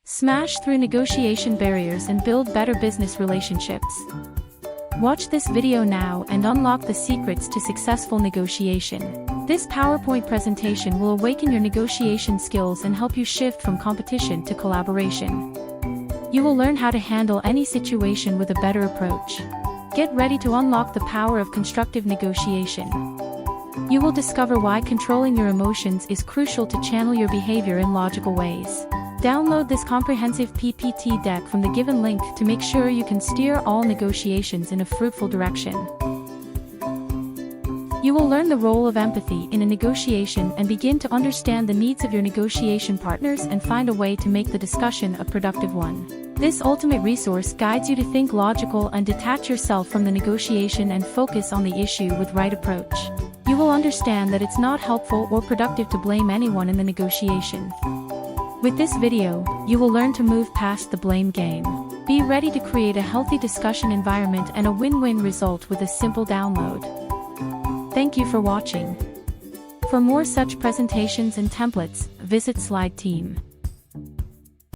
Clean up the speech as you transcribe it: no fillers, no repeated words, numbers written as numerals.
Smash through negotiation barriers and build better business relationships. Watch this video now and unlock the secrets to successful negotiation. This PowerPoint presentation will awaken your negotiation skills and help you shift from competition to collaboration. You will learn how to handle any situation with a better approach. Get ready to unlock the power of constructive negotiation. You will discover why controlling your emotions is crucial to channel your behavior in logical ways. Download this comprehensive PPT deck from the given link to make sure you can steer all negotiations in a fruitful direction. You will learn the role of empathy in a negotiation and begin to understand the needs of your negotiation partners and find a way to make the discussion a productive one. This ultimate resource guides you to think logical and detach yourself from the negotiation and focus on the issue with right approach. You will understand that it's not helpful or productive to blame anyone in the negotiation. With this video, you will learn to move past the blame game. Be ready to create a healthy discussion environment and a win-win result with a simple download. Thank you for watching. For more such presentations and templates, visit SlideTeam.